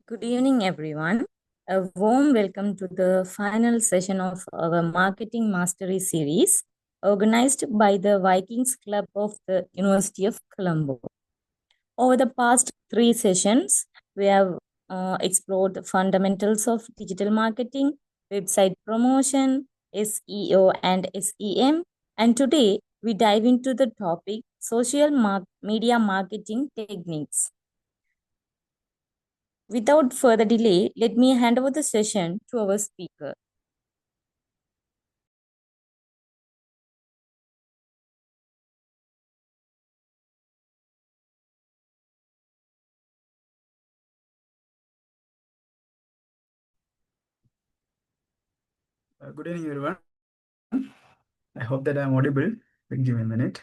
Good evening, everyone. A warm welcome to the final session of our Marketing Mastery series, organized by the Vikings Club of the University of Colombo. Over the past three sessions, we have explored the fundamentals of digital marketing, website promotion, SEO, and SEM. And today, we dive into the topic social media marketing techniques. Without further delay, let me hand over the session to our speaker. Good evening, everyone. I hope that I'm audible. Give me a minute.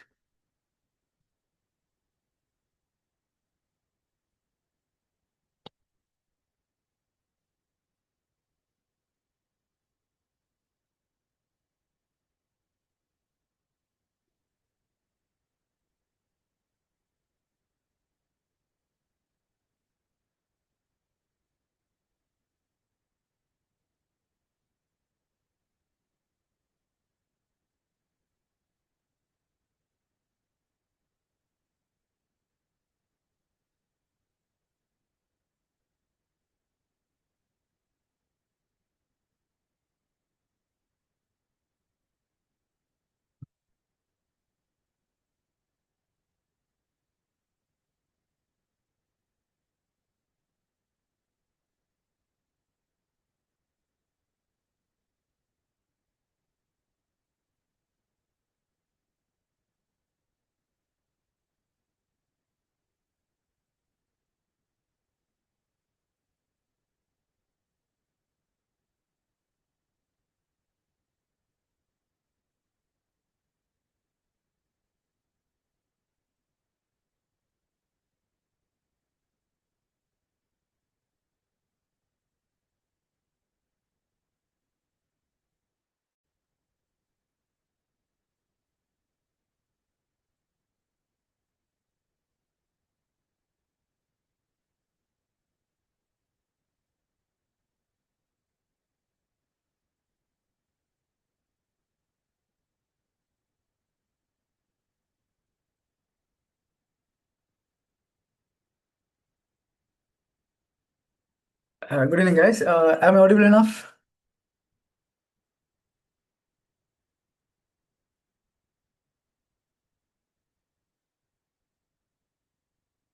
Good evening, guys. Am I audible enough?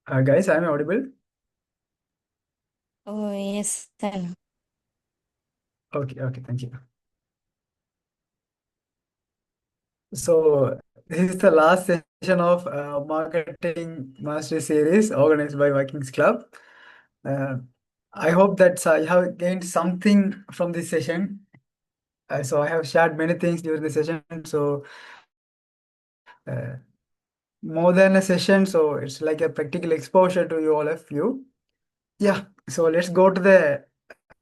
Guys, am I audible? Oh, yes, sir. Okay, thank you. So, this is the last session of Marketing Mastery Series organized by Vikings Club. Uh, I hope that you have gained something from this session. So, I have shared many things during the session. So, uh, more than a session, so it's like a practical exposure to you all of you. Yeah, so let's go to the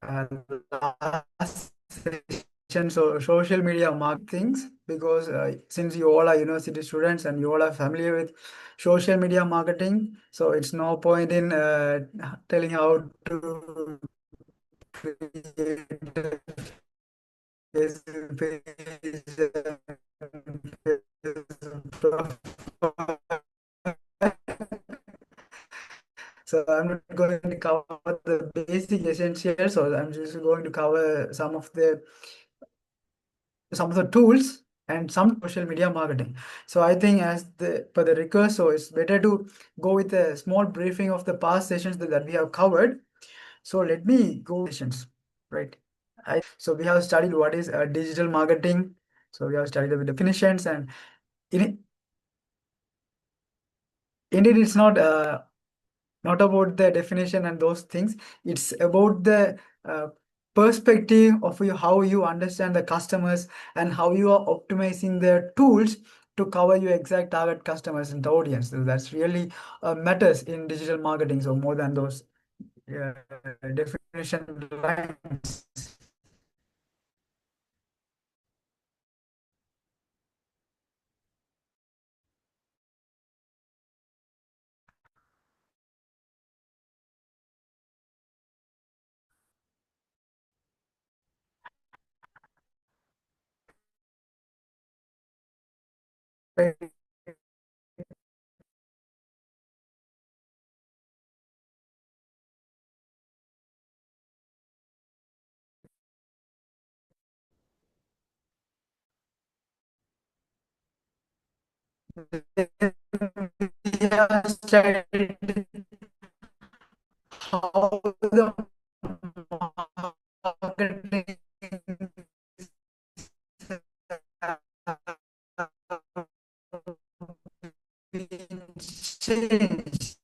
uh, last session. So social media market things, because since you all are university students and you all are familiar with social media marketing, so it's no point in telling how to create a Facebook page and Facebook profile. So I'm not going to cover the basic essentials, so I'm just going to cover some of the tools and some social media marketing. So I think as the per the request, so it's better to go with a small briefing of the past sessions that we have covered. So let me go sessions, right? So we have studied what is digital marketing. So we have studied the definitions, and in, indeed it's not about the definition and those things. It's about the perspective of how you understand the customers and how you are optimizing the tools to cover your exact target customers and the audience. So that's really matters in digital marketing. So more than those uh, definition lines. We have studied how the marketing been changed.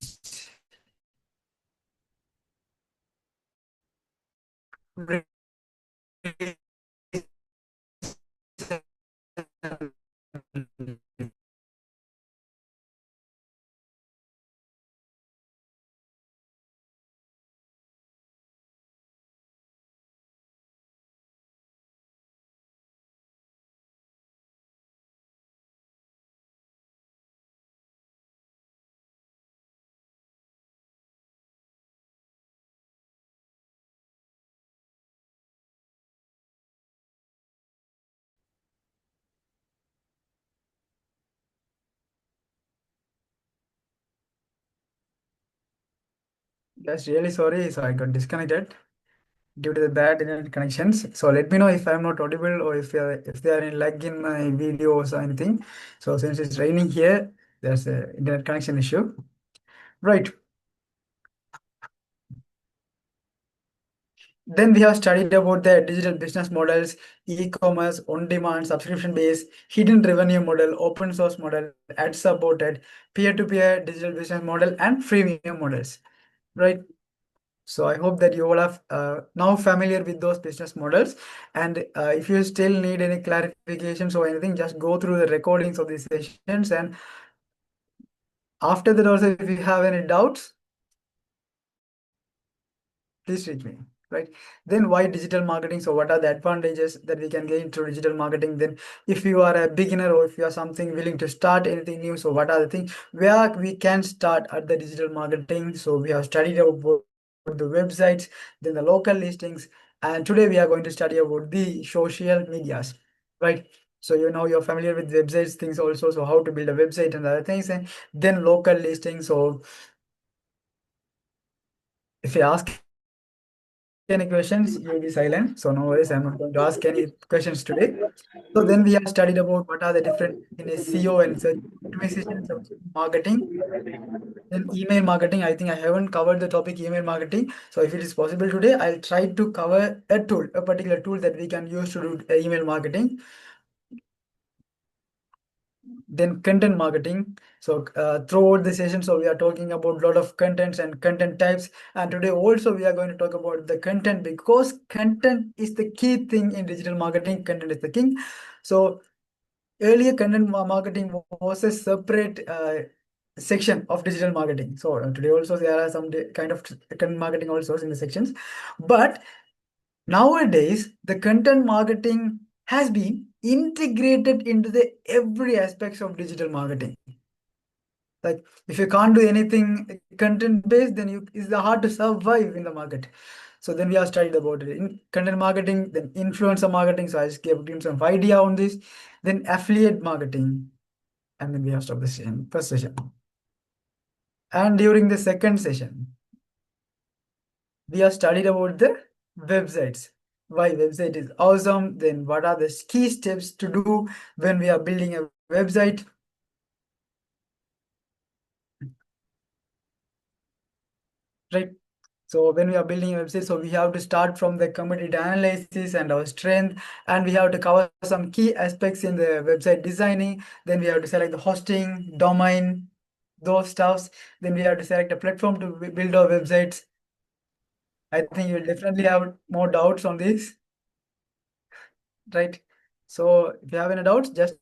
That's really sorry. So I got disconnected due to the bad internet connections. So let me know if I'm not audible or if there are any lag in my videos or anything. So since it's raining here, there's a internet connection issue. Right. Then we have studied about the digital business models, e-commerce, on-demand, subscription-based, hidden revenue model, open source model, ad-supported, peer-to-peer digital business model, and freemium models. Right. So I hope that you all are now familiar with those business models. And if you still need any clarifications or anything, just go through the recordings of these sessions. And after that also, if you have any doubts, please reach me. Right. Then why digital marketing? So what are the advantages that we can gain through digital marketing? Then if you are a beginner or if you are something willing to start anything new, so what are the things where we can start at the digital marketing? So we have studied about the websites, then the local listings, and today we are going to study about the social medias, right? So you know you're familiar with websites things also, so how to build a website and other things, and then local listings. So if you ask any questions, you'll be silent. So no worries, I'm not going to ask any questions today. So then we have studied about what are the different in SEO and search optimization, search marketing. Then email marketing, I think I haven't covered the topic email marketing. So if it is possible today, I'll try to cover a tool, a particular tool that we can use to do email marketing. Then content marketing. So throughout the session, so we are talking about a lot of contents and content types. And today also we are going to talk about the content because content is the key thing in digital marketing. Content is the king. So earlier content marketing was a separate section of digital marketing. So today also there are some kind of content marketing also in the sections. But nowadays, the content marketing has been integrated into the every aspects of digital marketing. Like if you can't do anything content based, then it's hard to survive in the market. So then we have studied about it in content marketing, then influencer marketing. So I just gave you some idea on this. Then affiliate marketing, and then we have stopped the session, first session. And during the second session, we have studied about the websites. Why website is awesome, then what are the key steps to do when we are building a website. Right. So when we are building a website, so we have to start from the competitive analysis and our strength, and we have to cover some key aspects in the website designing. Then we have to select the hosting, domain, those stuffs. Then we have to select a platform to build our websites. I think you'll definitely have more doubts on this, right? So if you have any doubts, just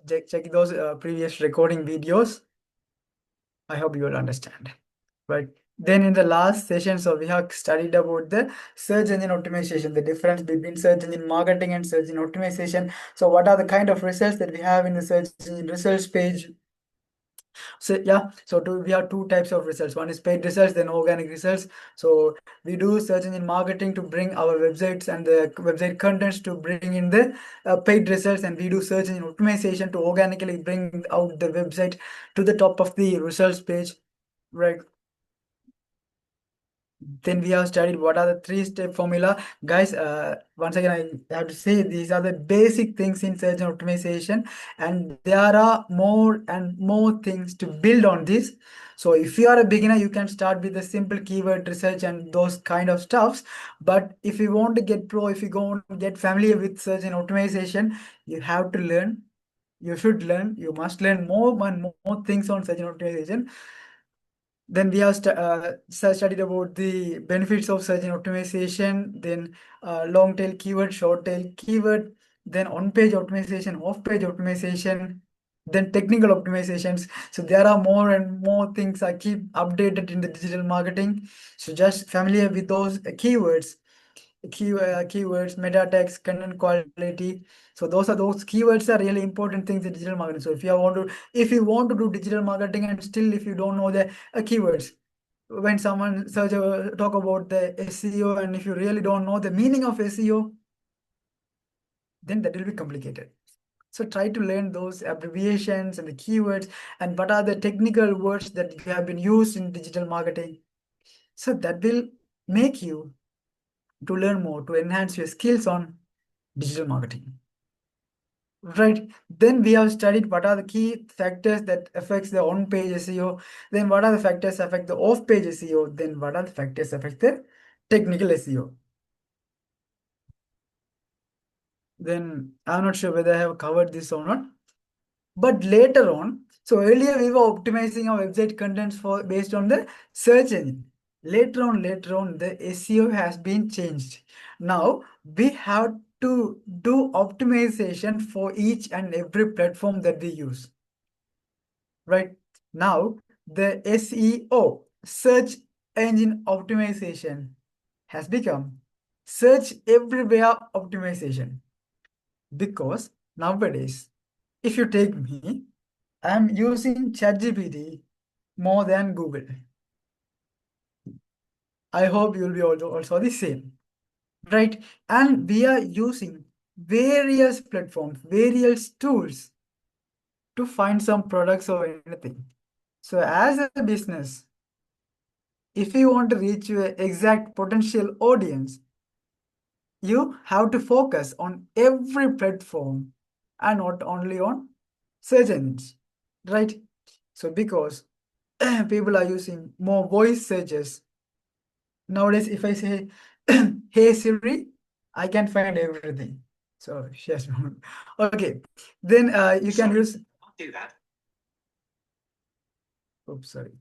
check those previous recording videos. I hope you will understand. Right. Then in the last session, so we have studied about the search engine optimization, the difference between search engine marketing and search engine optimization. So what are the kind of results that we have in the search engine results page? So yeah, so we have two types of results. One is paid results, then organic results. So we do search engine marketing to bring our websites and the website contents to bring in the paid results, and we do search engine optimization to organically bring out the website to the top of the results page, right? Then we have studied what are the three-step formula. Guys, once again, I have to say these are the basic things in search and optimization, and there are more and more things to build on this. So if you are a beginner, you can start with the simple keyword research and those kind of stuffs. But if you want to get pro, if you go and get familiar with search and optimization, you have to learn. You should learn. You must learn more and more things on search and optimization. Then we have studied about the benefits of search and optimization, then long tail keyword, short tail keyword, then on-page optimization, off-page optimization, then technical optimizations. So there are more and more things I keep updated in the digital marketing. So just familiar with those keywords, keywords, meta text, content quality. So those keywords are really important things in digital marketing. So if you want to do digital marketing and still if you don't know the keywords, when someone talk about the SEO, and if you really don't know the meaning of SEO, then that will be complicated. So try to learn those abbreviations and the keywords and what are the technical words that you have been used in digital marketing. So that will make you to learn more, to enhance your skills on digital marketing. Right. Then we have studied what are the key factors that affects the on-page SEO. Then what are the factors affect the off-page SEO. Then what are the factors affect the technical SEO. Then I'm not sure whether I have covered this or not. But later on, so earlier we were optimizing our website contents for based on the search engine. Later on, the SEO has been changed. Now we have to do optimization for each and every platform that we use. Right now, the SEO, search engine optimization, has become search everywhere optimization. Because nowadays, if you take me, I'm using ChatGPT more than Google. I hope you'll be also the same, right? And we are using various platforms, various tools to find some products or anything. So as a business, if you want to reach your exact potential audience, you have to focus on every platform and not only on search engines, right? So because people are using more voice searches nowadays, if I say, "Hey Siri," I can find everything. So yes, okay. Then you can use. Do that. Oops, sorry.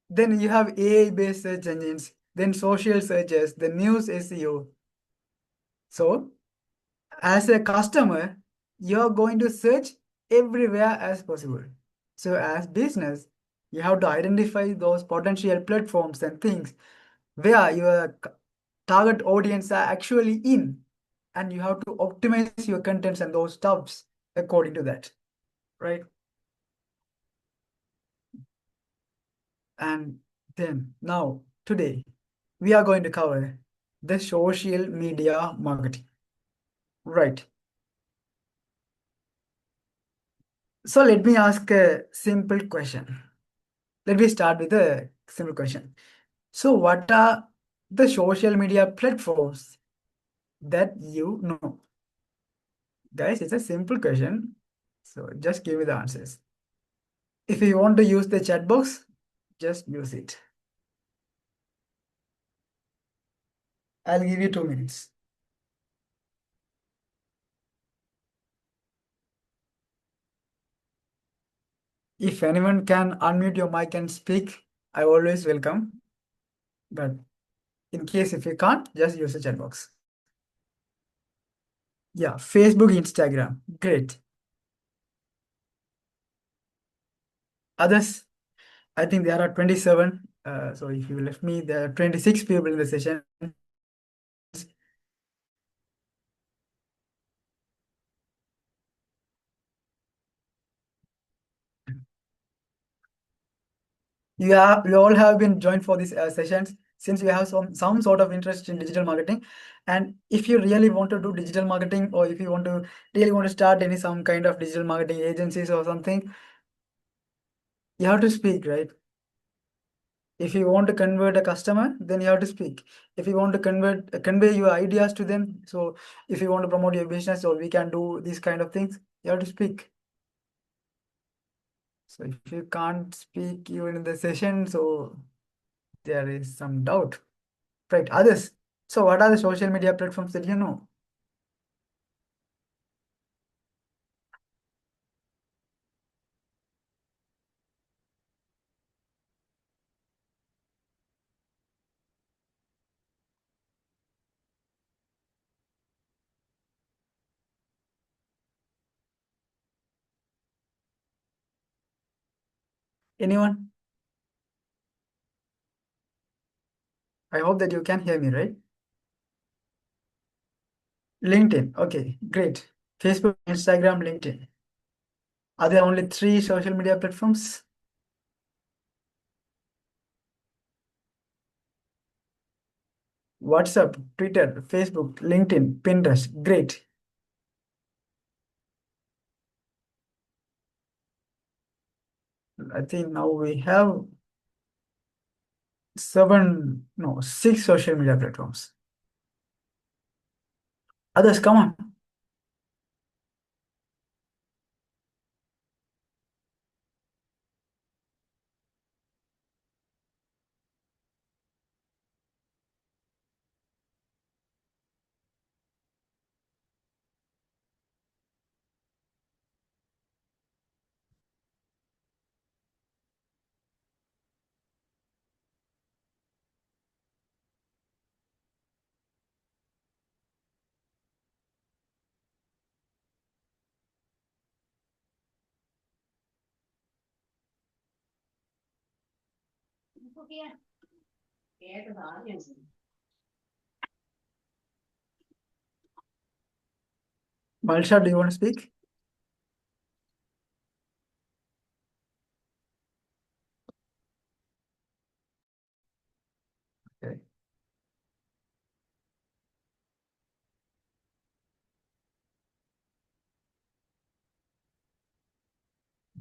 Then you have AI-based search engines, then social searches, the news SEO. So as a customer, you're going to search everywhere as possible. So as business, you have to identify those potential platforms and things where your target audience are actually in, and you have to optimize your contents and those stuffs according to that, right? And then now today we are going to cover the social media marketing, right? So let me ask a simple question. Let me start with a simple question. So what are the social media platforms that you know? Guys, it's a simple question. So just give me the answers. If you want to use the chat box, just use it. I'll give you 2 minutes. If anyone can unmute your mic and speak, I always welcome. But in case if you can't, just use the chat box. Yeah, Facebook, Instagram. Great. Others, I think there are 27. So if you left me, there are 26 people in the session. you all have been joined for these sessions since you have some sort of interest in digital marketing. And if you really want to do digital marketing, or if you really want to start some kind of digital marketing agencies or something, you have to speak, right? If you want to convert a customer, then you have to speak. If you want to convey your ideas to them, so if you want to promote your business, or we can do these kind of things, you have to speak. So if you can't speak even in the session, so there is some doubt. Right, others. So what are the social media platforms that you know? Anyone? I hope that you can hear me, right? LinkedIn. Okay, great. Facebook, Instagram, LinkedIn. Are there only three social media platforms? WhatsApp, Twitter, Facebook, LinkedIn, Pinterest. Great. I think now we have six social media platforms. Others, come on. Malsha, do you want to speak? Okay.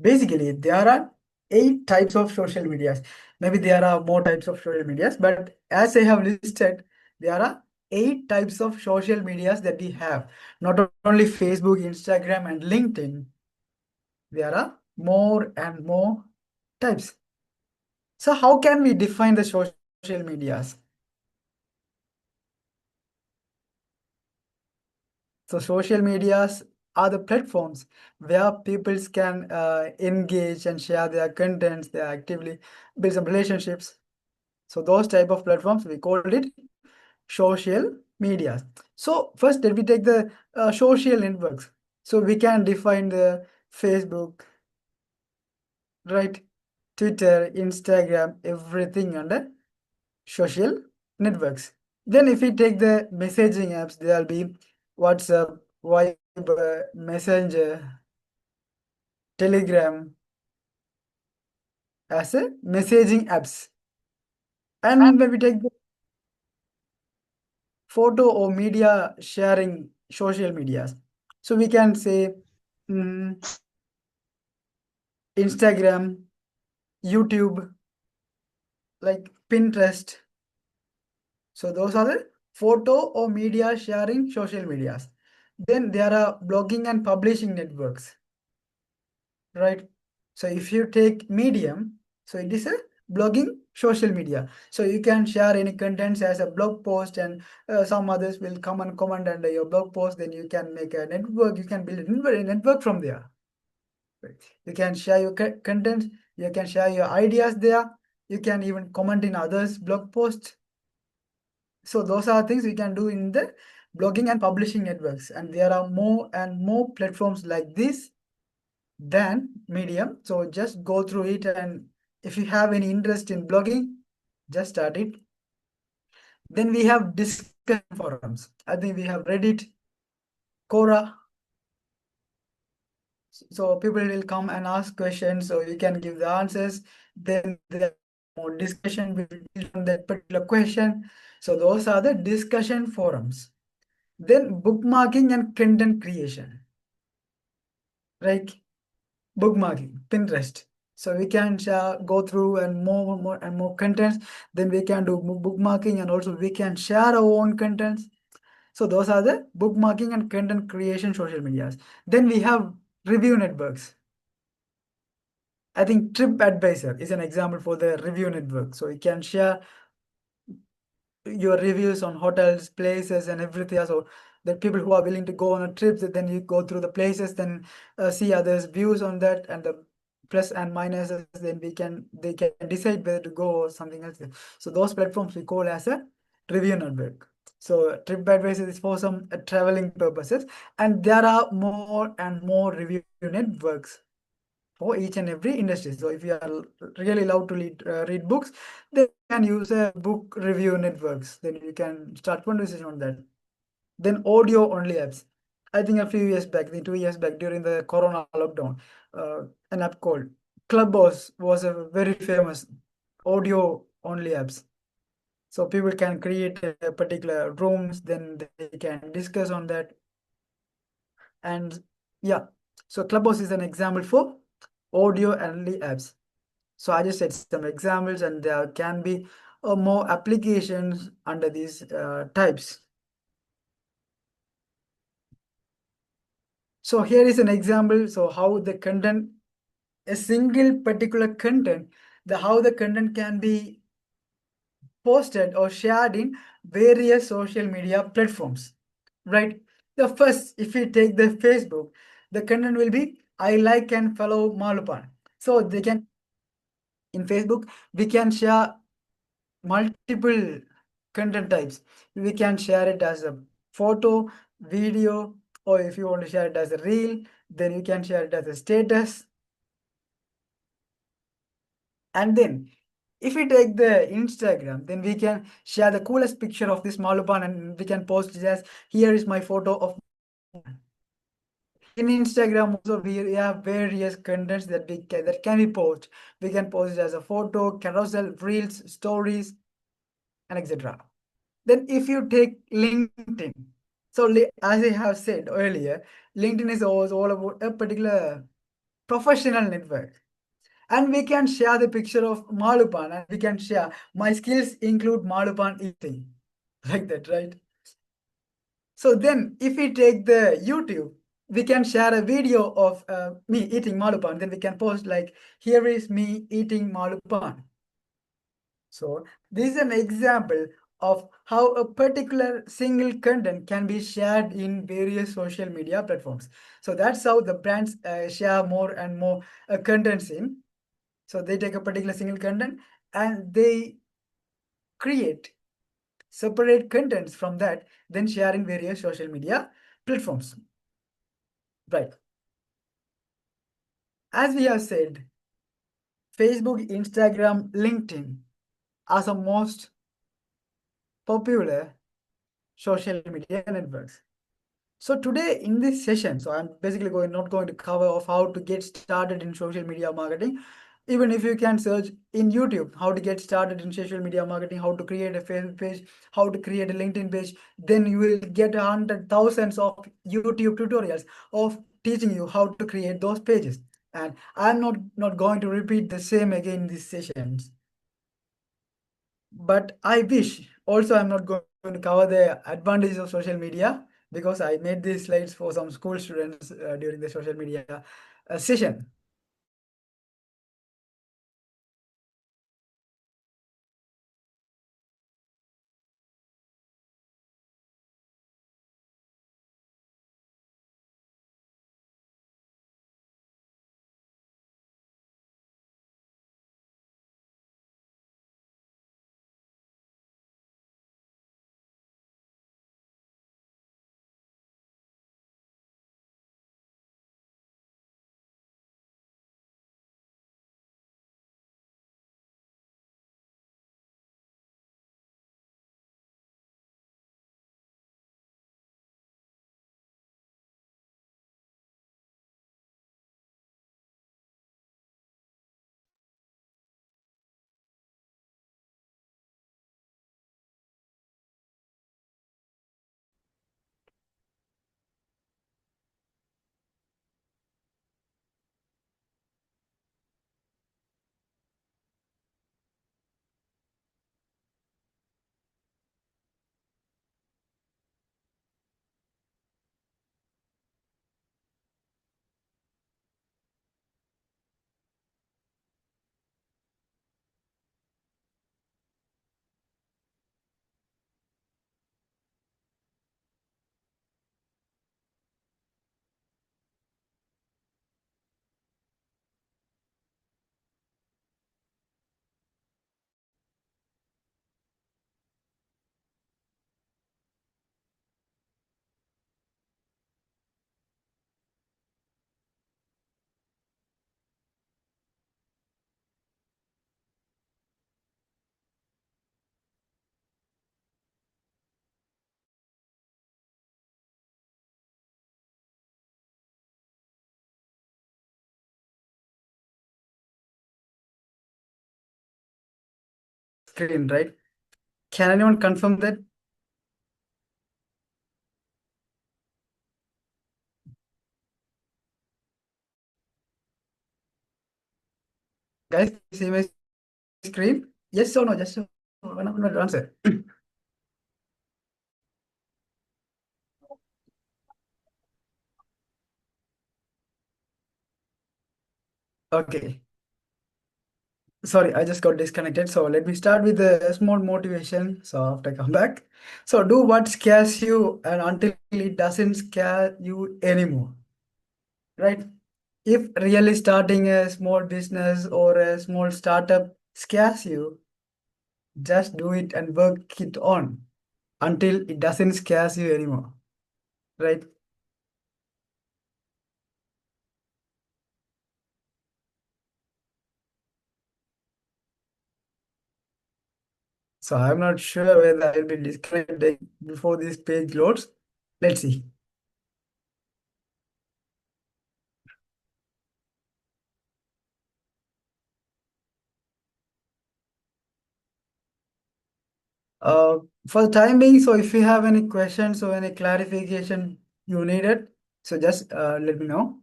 Basically, there are eight types of social medias. Maybe there are more types of social medias, but as I have listed, there are eight types of social medias that we have. Not only Facebook, Instagram, and LinkedIn. There are more and more types. So how can we define the social medias? So social medias are the platforms where people can engage and share their contents. They actively build some relationships. So those type of platforms, we called it social media. So first, let me take the social networks. So we can define the Facebook, right? Twitter, Instagram, everything under social networks. Then if we take the messaging apps, there'll be WhatsApp, Viber, Messenger, Telegram as a messaging apps. And when we take the photo or media sharing social medias, so we can say mm, Instagram, YouTube, like Pinterest. So those are the photo or media sharing social medias. Then there are blogging and publishing networks, right? So if you take Medium, so it is a blogging social media. So you can share any contents as a blog post, and some others will come and comment under your blog post. Then you can make a network. You can build a network from there. Right? You can share your content. You can share your ideas there. You can even comment in others' blog posts. So those are things we can do in the blogging and publishing networks. And there are more and more platforms like this than Medium. So just go through it, and if you have any interest in blogging, just start it. Then we have discussion forums. I think we have Reddit, Quora. So people will come and ask questions, so you can give the answers. Then there more discussion will be on that particular question. So those are the discussion forums. Then bookmarking and content creation, right? Bookmarking, Pinterest. So we can go through and more contents. Then we can do bookmarking, and also we can share our own contents. So those are the bookmarking and content creation social medias. Then we have review networks. I think TripAdvisor is an example for the review network. So you can share your reviews on hotels, places, and everything. So that people who are willing to go on a trip, then you go through the places, then see others' views on that, and the plus and minuses. Then they can decide whether to go or something else. So those platforms we call as a review network. So TripAdvisor is for some traveling purposes, and there are more and more review networks for each and every industry. So if you are really love to read books, then you can use a book review networks. Then you can start conversation on that. Then audio only apps. I think a few years back, 2 years back, during the Corona lockdown, an app called Clubhouse was a very famous audio only apps. So people can create a particular rooms, then they can discuss on that. And yeah, so Clubhouse is an example for audio only apps. So I just said some examples, and there can be more applications under these types. So here is an example. So how the content, a single particular content, how the content can be posted or shared in various social media platforms, right? The first, if we take the Facebook, the content will be I like and follow Malupan. So they can, in Facebook, we can share multiple content types. We can share it as a photo, video, or if you want to share it as a reel, then you can share it as a status. And then if we take the Instagram, then we can share the coolest picture of this Malupan, and we can post it as here is my photo of. In Instagram also we have various contents that that can be posted. We can post it as a photo, carousel, reels, stories, and etc. Then if you take LinkedIn, so as I have said earlier, LinkedIn is always all about a particular professional network. And we can share the picture of Malupan, and we can share my skills include Malupan eating, like that, right? So then if we take the YouTube, we can share a video of me eating Malupan. Then we can post like, here is me eating Malupan. So this is an example of how a particular single content can be shared in various social media platforms. So that's how the brands share more and more contents in. So they take a particular single content and they create separate contents from that, then share in various social media platforms. Right. As we have said, Facebook, Instagram, LinkedIn are the most popular social media networks. So today in this session, so I'm basically not going to cover of how to get started in social media marketing. Even if you can search in YouTube, how to get started in social media marketing, how to create a Facebook page, how to create a LinkedIn page, then you will get hundred thousands of YouTube tutorials of teaching you how to create those pages. And I'm not going to repeat the same again in these sessions. But I wish also I'm not going to cover the advantages of social media, because I made these slides for some school students during the social media session. screen, right? Can anyone confirm that? Guys, can you see my screen? Yes or no? Just one answer. Okay. Sorry, I just got disconnected. So let me start with a small motivation. So after I come back. So do what scares you and until it doesn't scare you anymore. Right? If really starting a small business or a small startup scares you, just do it and work it on until it doesn't scares you anymore. Right? So I'm not sure whether I'll be disconnected before this page loads. Let's see. Uh, for the time being, so if you have any questions or any clarification you needed, so just let me know.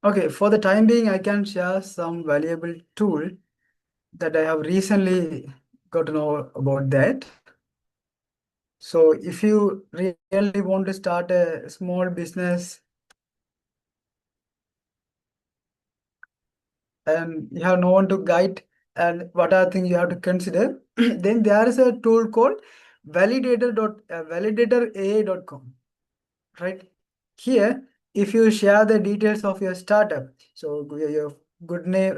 Okay, for the time being, I can share some valuable tool that I have recently got to know about that. So if you really want to start a small business and you have no one to guide and what are things you have to consider, then there is a tool called validator.com, right? Here, if you share the details of your startup, so your good name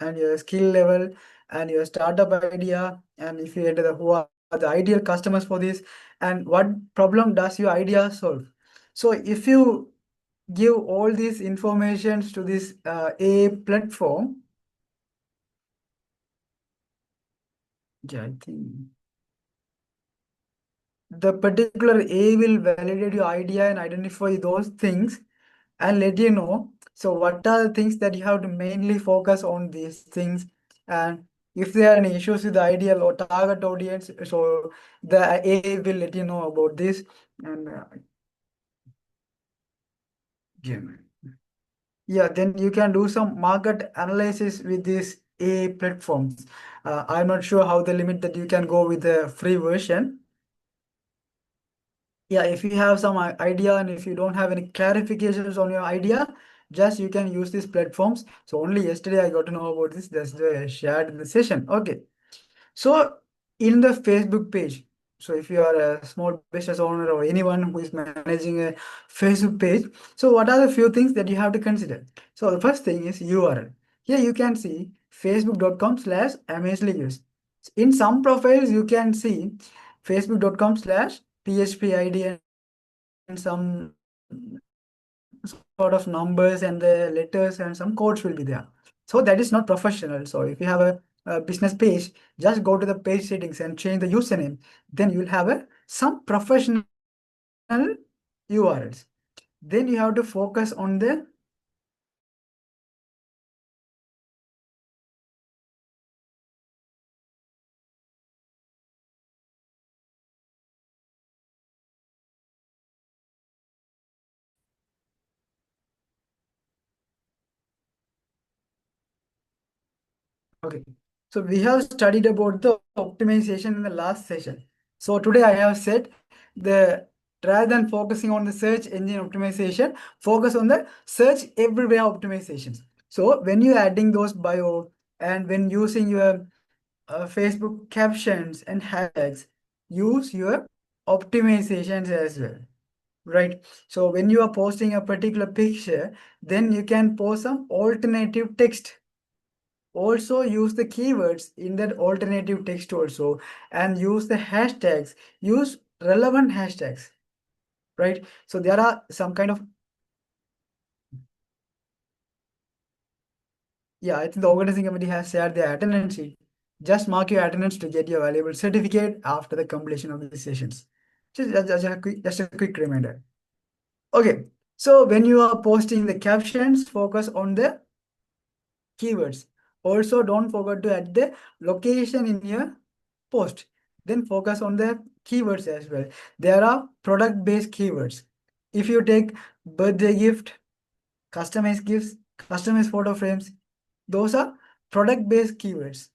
and your skill level and your startup idea, and if you enter the who are the ideal customers for this and what problem does your idea solve. So if you give all these informations to this a platform, yeah, I think the particular A will validate your idea and identify those things and let you know. So what are the things that you have to mainly focus on these things, and if there are any issues with the ideal or target audience, so the A will let you know about this. And yeah, yeah, then you can do some market analysis with these A platforms. I'm not sure how the limit that you can go with the free version. Yeah, if you have some idea and if you don't have any clarifications on your idea, just you can use these platforms. So only yesterday I got to know about this. That's the shared in the session. Okay. So in the Facebook page, so if you are a small business owner or anyone who is managing a Facebook page, so what are the few things that you have to consider? So the first thing is URL. Here you can see facebook.com/amazingly. In some profiles, you can see facebook.com/phpid and some sort of numbers and the letters and some codes will be there. So that is not professional. So if you have a business page, just go to the page settings and change the username. Then you will have some professional URLs. Then you have to focus on the okay. So we have studied about the optimization in the last session. So today I have said the rather than focusing on the search engine optimization, focus on the search everywhere optimizations. So when you're adding those bio and when using your Facebook captions and hashtags, use your optimizations as well, right? So when you are posting a particular picture, then you can post some alternative text. Also use the keywords in that alternative text also, and use the hashtags, use relevant hashtags, right? So there are some kind of, yeah, I think the organizing committee has shared their attendance sheet. Just mark your attendance to get your valuable certificate after the completion of the sessions. Just a quick reminder. Okay, so when you are posting the captions, focus on the keywords. Also, don't forget to add the location in your post. Then focus on the keywords as well. There are product-based keywords. If you take birthday gift, customized gifts, customized photo frames, those are product-based keywords.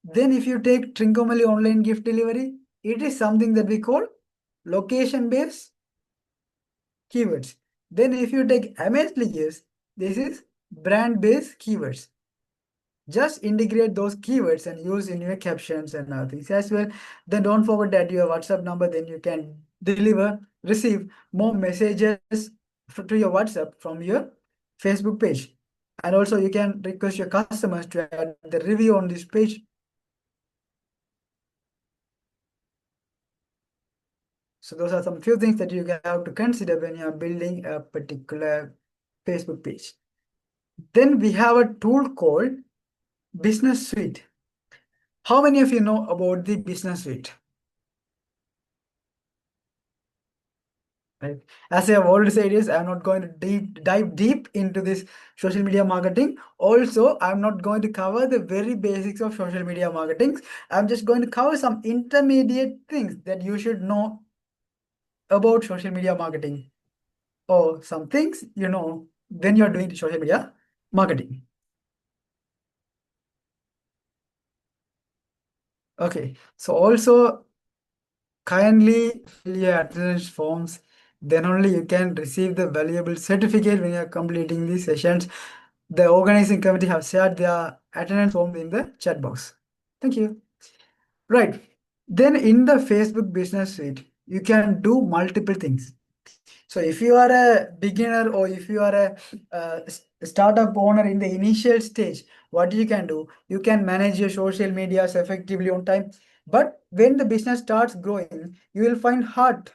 Then if you take Trincomalee online gift delivery, it is something that we call location-based keywords. Then if you take Amazly gifts, this is brand-based keywords. Just integrate those keywords and use in your captions and other things as well. Then don't forget that your WhatsApp number, then you can receive more messages to your WhatsApp from your Facebook page. And also you can request your customers to add the review on this page. So those are some few things that you have to consider when you are building a particular Facebook page. Then we have a tool called Business Suite. How many of you know about the Business Suite? Right. As I have already said, is I'm not going to dive deep into this social media marketing. Also, I'm not going to cover the very basics of social media marketing. I'm just going to cover some intermediate things that you should know about social media marketing, or some things you know when you're doing social media marketing. Okay, so also kindly fill your attendance forms. Then only you can receive the valuable certificate when you are completing these sessions. The organizing committee have shared their attendance form in the chat box. Thank you. Right. Then in the Facebook Business Suite, you can do multiple things. So if you are a beginner or if you are a startup owner in the initial stage, what you can do, you can manage your social medias effectively on time. But when the business starts growing, you will find hard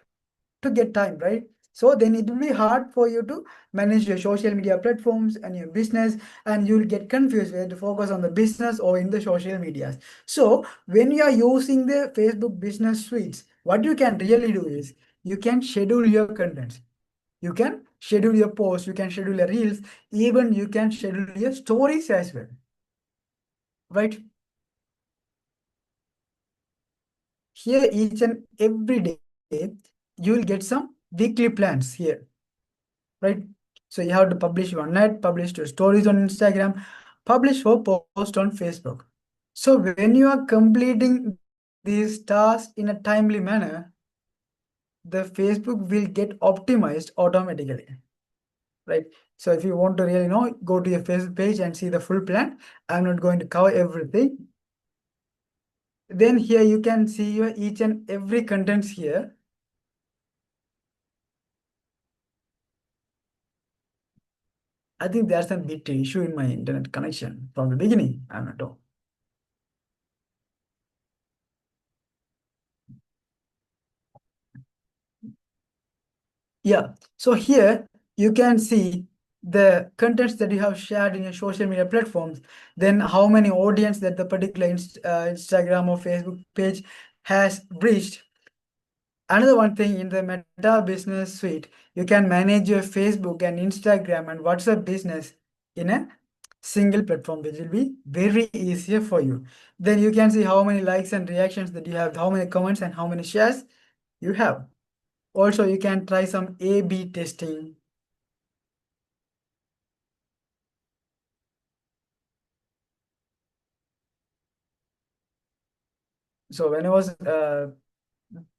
to get time, right? So then it will be hard for you to manage your social media platforms and your business, and you'll get confused whether to focus on the business or in the social medias. So when you are using the Facebook business suites, what you can really do is you can schedule your contents. You can schedule your posts, you can schedule your reels, even you can schedule your stories as well, right? Here, each and every day, you will get some weekly plans here, right? So you have to publish one night, publish your stories on Instagram, publish or post on Facebook. So when you are completing these tasks in a timely manner, the Facebook will get optimized automatically, right? So if you want to really know, go to your Facebook page and see the full plan. I'm not going to cover everything. Then here you can see your each and every contents here. I think there's a bit issue in my internet connection from the beginning. I'm not sure. Yeah, so here you can see the contents that you have shared in your social media platforms, then how many audience that the particular Instagram or Facebook page has reached. Another one thing in the Meta Business Suite, you can manage your Facebook and Instagram and WhatsApp business in a single platform, which will be very easier for you. Then you can see how many likes and reactions that you have, how many comments and how many shares you have. Also, you can try some A/B testing. So when I was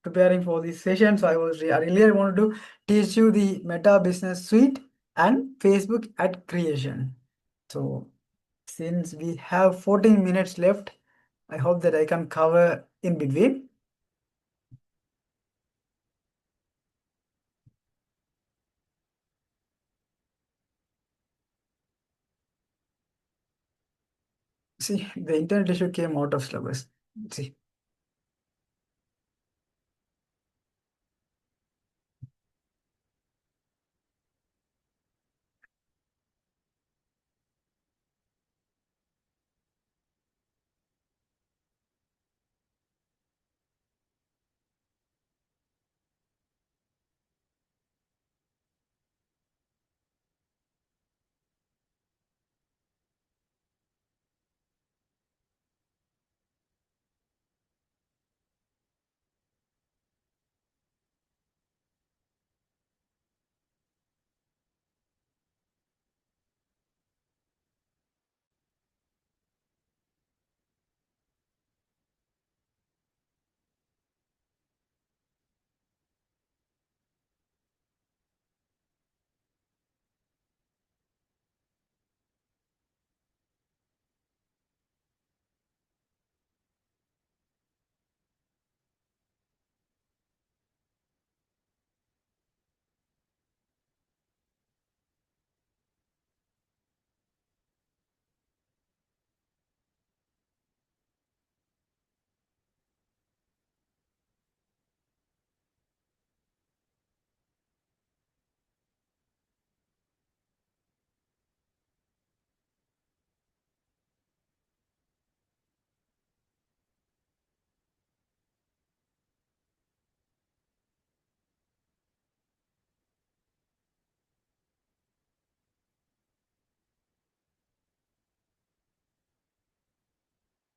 preparing for this session. So I really wanted to teach you the Meta Business Suite and Facebook ad creation. So since we have 14 minutes left, I hope that I can cover in between. See, the internet issue came out of syllabus. See.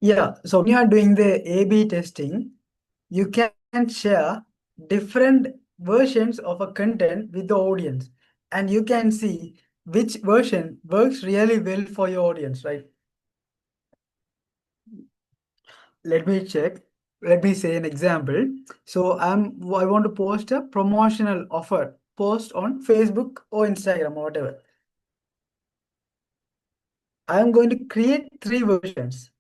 Yeah, so when you are doing the A/B testing, you can share different versions of a content with the audience, and you can see which version works really well for your audience, right? Let me check. Let me say an example. So I want to post a promotional offer post on Facebook or Instagram or whatever. I am going to create three versions.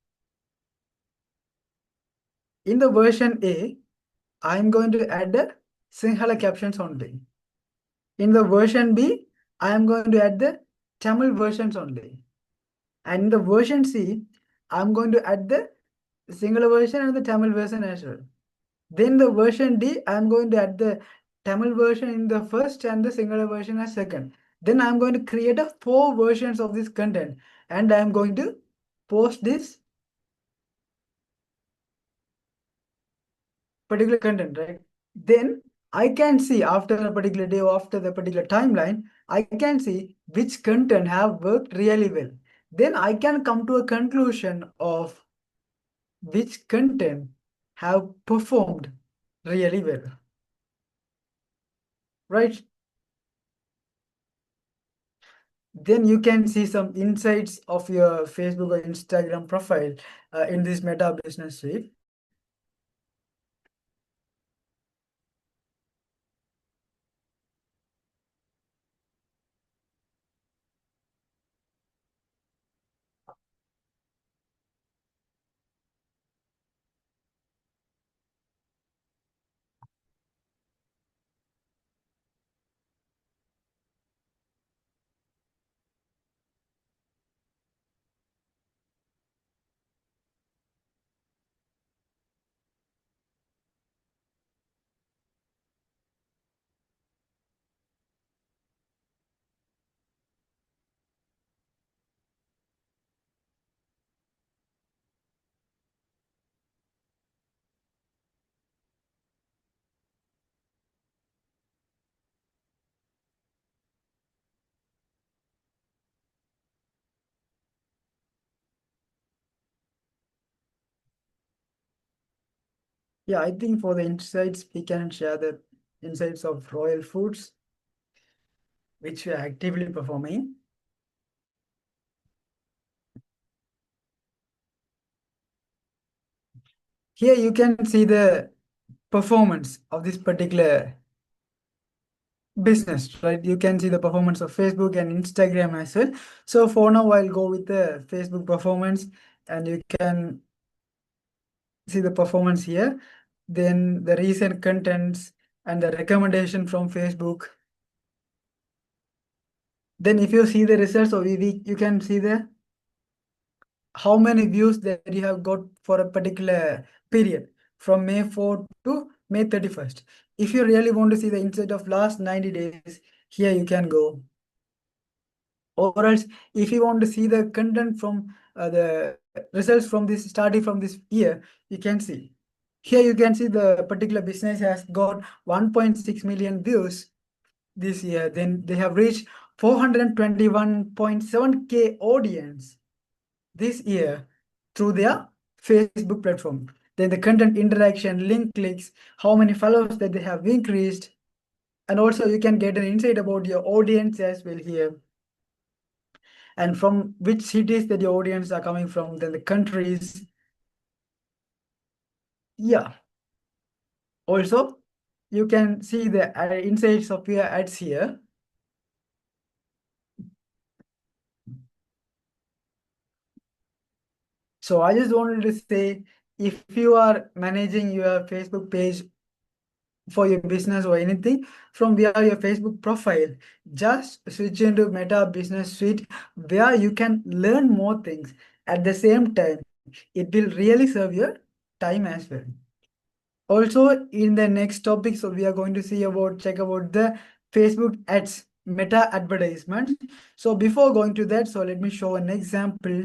In the version A, I am going to add the Sinhala captions only. In the version B, I am going to add the Tamil versions only. And in the version C, I'm going to add the singular version and the Tamil version as well. Then the version D, I'm going to add the Tamil version in the first and the singular version as second. Then I'm going to create a 4 versions of this content, and I'm going to post this particular content, right? Then I can see after a particular day or after the particular timeline, I can see which content have worked really well. Then I can come to a conclusion of which content have performed really well, right? Then you can see some insights of your Facebook or Instagram profile in this Meta Business Suite. Yeah, I think for the insights, we can share the insights of Royal Foods, which we are actively performing. Here you can see the performance of this particular business, right? You can see the performance of Facebook and Instagram as well. So for now, I'll go with the Facebook performance, and you can see the performance here. Then the recent contents and the recommendation from Facebook. Then if you see the results, so you can see the how many views that you have got for a particular period from May 4 to May 31st. If you really want to see the insight of last 90 days, here you can go. Or else, if you want to see the content from the results from this starting from this year, you can see. Here you can see the particular business has got 1.6 million views this year. Then they have reached 421.7K audience this year through their Facebook platform. Then the content interaction, link clicks, how many followers that they have increased. And also you can get an insight about your audience as well here. And from which cities that your audience are coming from, then the countries. Yeah. Also, you can see the insights of your ads here. So I just wanted to say, if you are managing your Facebook page for your business or anything from via your Facebook profile, just switch into Meta Business Suite where you can learn more things at the same time. It will really serve your time as well. Also, in the next topic, so we are going to check about the Facebook ads, meta advertisement. So before going to that, so let me show an example.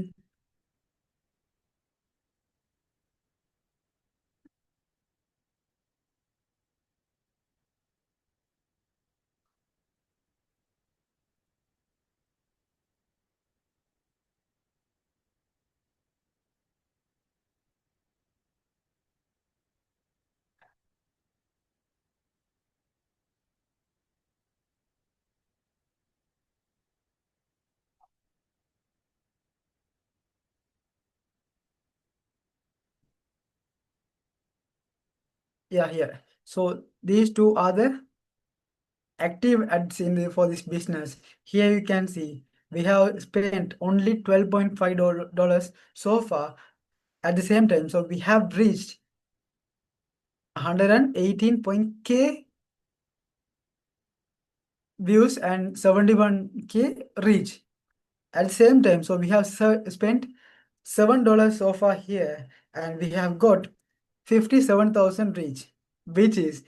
Yeah, here. So these two are the active ads in the for this business. Here you can see we have spent only $12.5 so far. At the same time, so we have reached 118.k views and 71k reach. At the same time, so we have spent $7 so far here, and we have got 57,000 reach, which is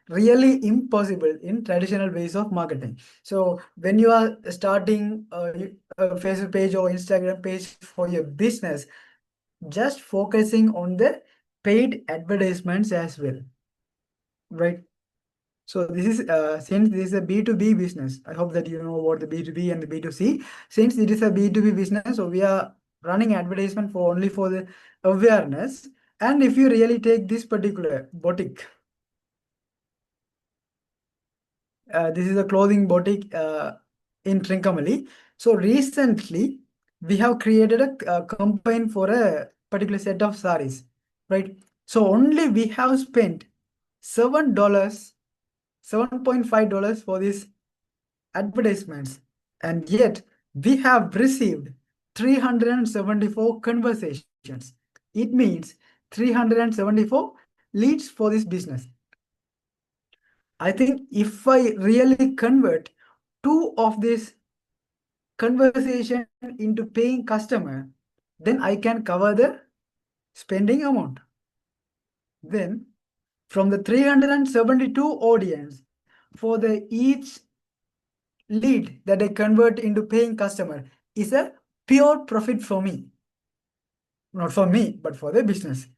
really impossible in traditional ways of marketing. So when you are starting a Facebook page or Instagram page for your business, just focusing on the paid advertisements as well, right? So this is since this is a B2B business, I hope that you know about the B2B and the B2C. Since it is a B2B business, so we are running advertisement for only for the awareness. And if you really take this particular boutique, this is a clothing boutique in Trincomalee. So recently, we have created a campaign for a particular set of saris, right? So only we have spent $7, $7.5 for this advertisements, and yet we have received 374 conversations. It means 374 leads for this business. I think if I really convert two of this conversation into paying customer, then I can cover the spending amount. Then from the 372 audience, for the each lead that I convert into paying customer is a pure profit for me. Not for me, but for the business,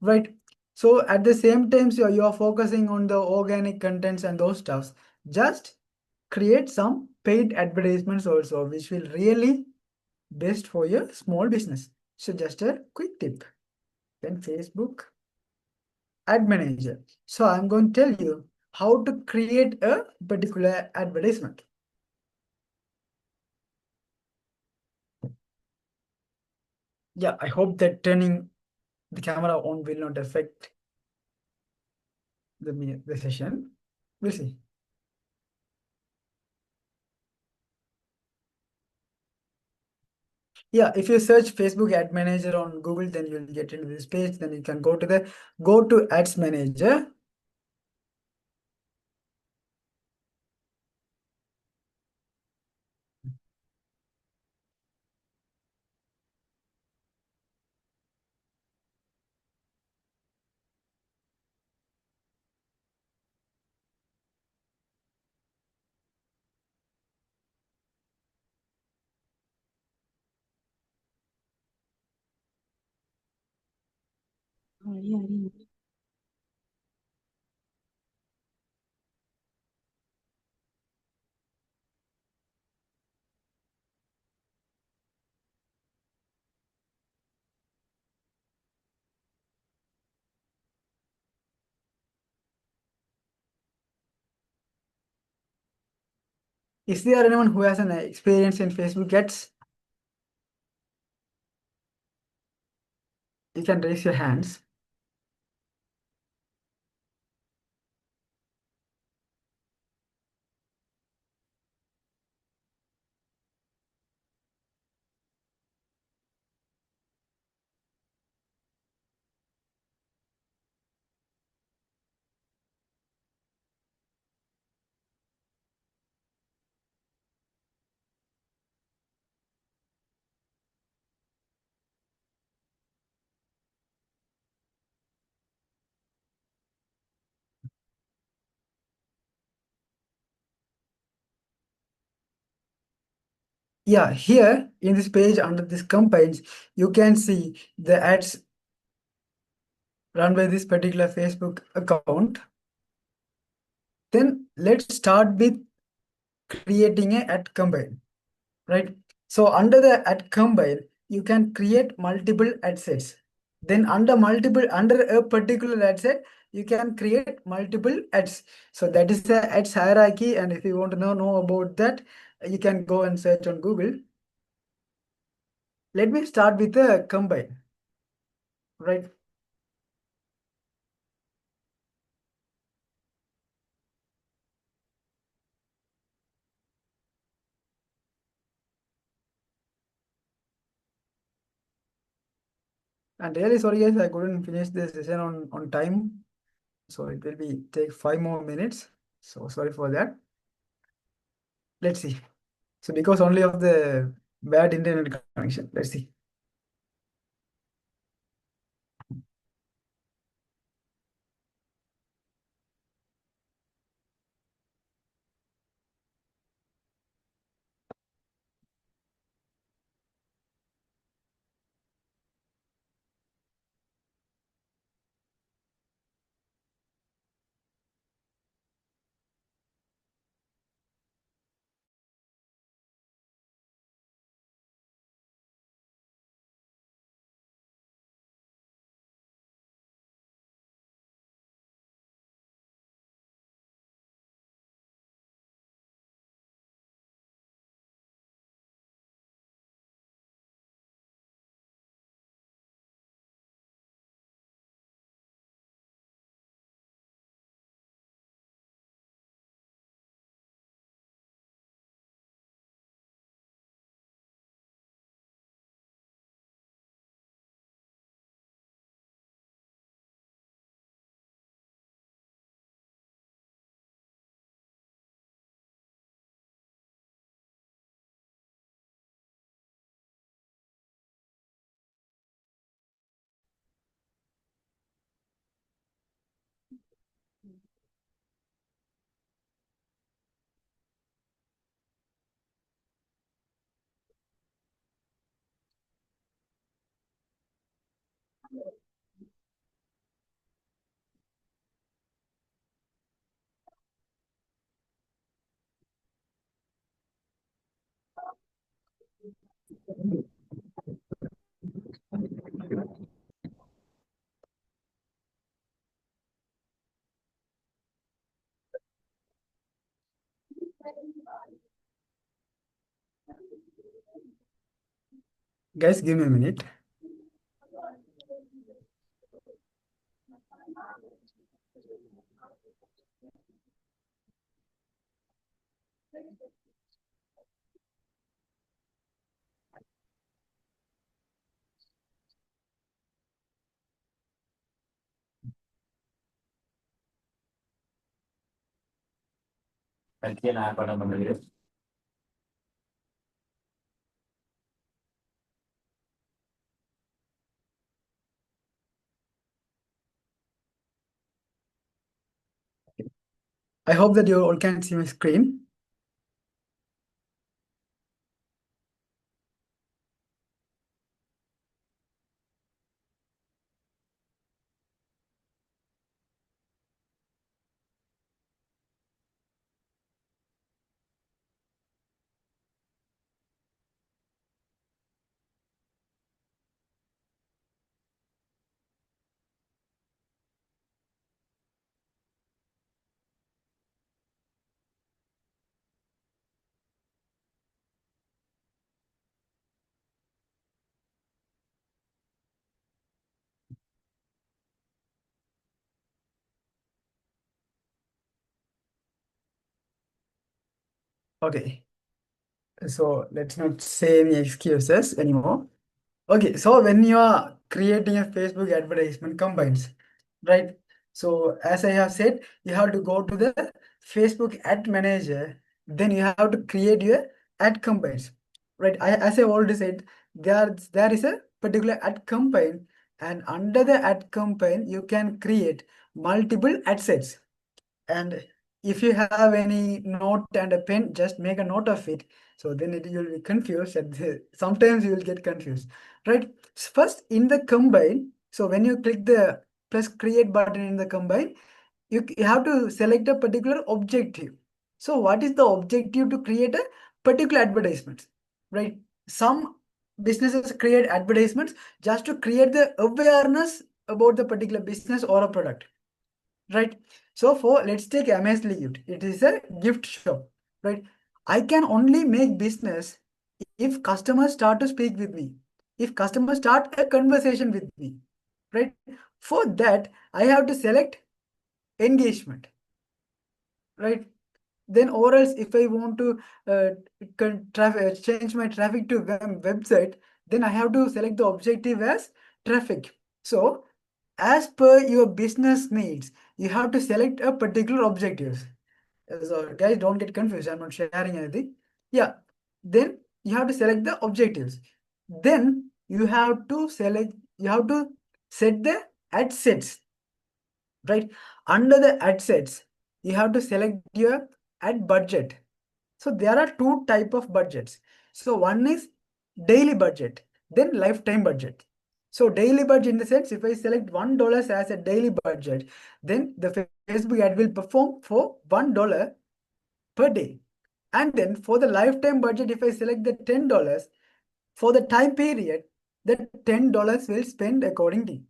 right? So at the same time, so you are focusing on the organic contents and those stuffs. Just create some paid advertisements also, which will really best for your small business. So just a quick tip. Then Facebook Ad Manager. So I'm going to tell you how to create a particular advertisement. Yeah, I hope that turning the camera on will not affect the session. We'll see. Yeah, if you search Facebook Ad Manager on Google, then you'll get into this page. Then you can go to Ads Manager. Is there anyone who has an experience in Facebook ads? You can raise your hands. Yeah, here in this page under this campaigns, you can see the ads run by this particular Facebook account. Then let's start with creating a ad campaign, right? So under the ad campaign, you can create multiple ad sets. Then under a particular ad set, you can create multiple ads. So that is the ads hierarchy. And if you want to know about that, you can go and search on Google. Let me start with the combine, right? And really sorry guys, I couldn't finish this session on time. So it will be take 5 more minutes. So sorry for that. Let's see. So because only of the bad internet connection. Let's see. Guys, give me a minute. I hope that you all can see my screen. Okay, so let's not say any excuses anymore. Okay, so when you are creating a Facebook advertisement combines, right? So as I have said, you have to go to the Facebook ad manager, then you have to create your ad campaigns, right? As I already said, there is a particular ad campaign, and under the ad campaign, you can create multiple ad sets. And if you have any note and a pen, just make a note of it. So then you'll be confused, and sometimes you will get confused, right? First, in the combine, so when you click the press create button in the combine, you have to select a particular objective. So what is the objective to create a particular advertisement, right? Some businesses create advertisements just to create the awareness about the particular business or a product, right? So for let's take Amazly Gift. It is a gift shop, right? I can only make business if customers start to speak with me, if customers start a conversation with me, right? For that, I have to select engagement, right? Then or else if I want to change my traffic to website, then I have to select the objective as traffic. So as per your business needs, you have to select a particular objectives. So guys, don't get confused. I'm not sharing anything. Yeah. Then you have to select the objectives. Then you have to set the ad sets, right? Under the ad sets, you have to select your ad budget. So there are two type of budgets. So one is daily budget, then lifetime budget. So daily budget in the sense, if I select $1 as a daily budget, then the Facebook ad will perform for $1 per day. And then for the lifetime budget, if I select the $10 for the time period, the $10 will spend accordingly.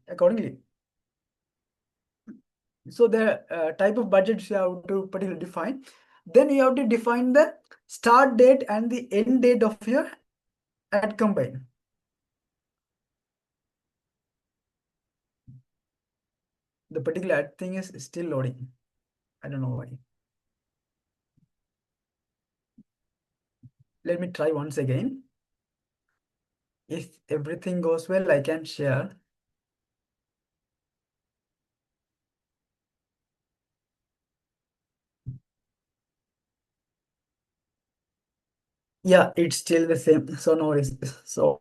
So the type of budgets you have to particularly define. Then you have to define the start date and the end date of your ad campaign. The particular ad thing is still loading. I don't know why. Let me try once again. If everything goes well, I can share. Yeah, it's still the same. So no worries. So